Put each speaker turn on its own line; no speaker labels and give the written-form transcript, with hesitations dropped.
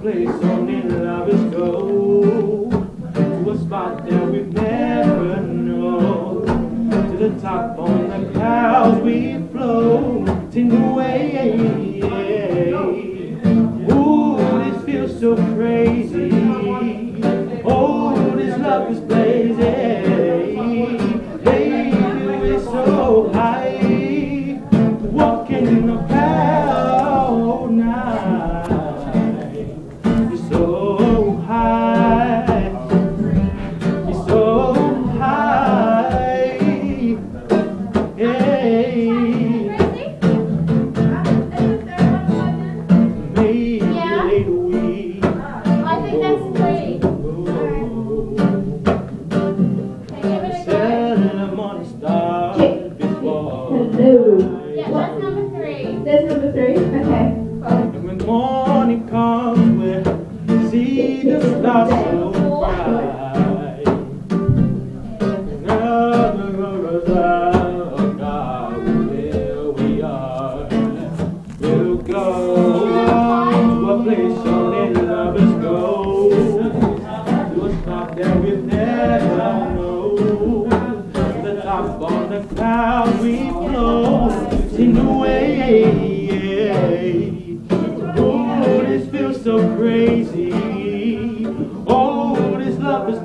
place only lovers go, to a spot that we've never known, to the top on the clouds we floating away. Ooh, this feels so crazy. Oh, this love is blazing. Baby, we're so high, walking in the cloud night. You're so high, you're so high. Hey. Maybe later we.
I think that's three. Yeah, that's number three.
That's number three? Okay.
And when morning comes, we'll see the stars so bright. Where we are, we'll go to a place only lovers go, to a spot that we've never known, to the top on the clouds we floating away. Oh, this feels so crazy. Oh, this love is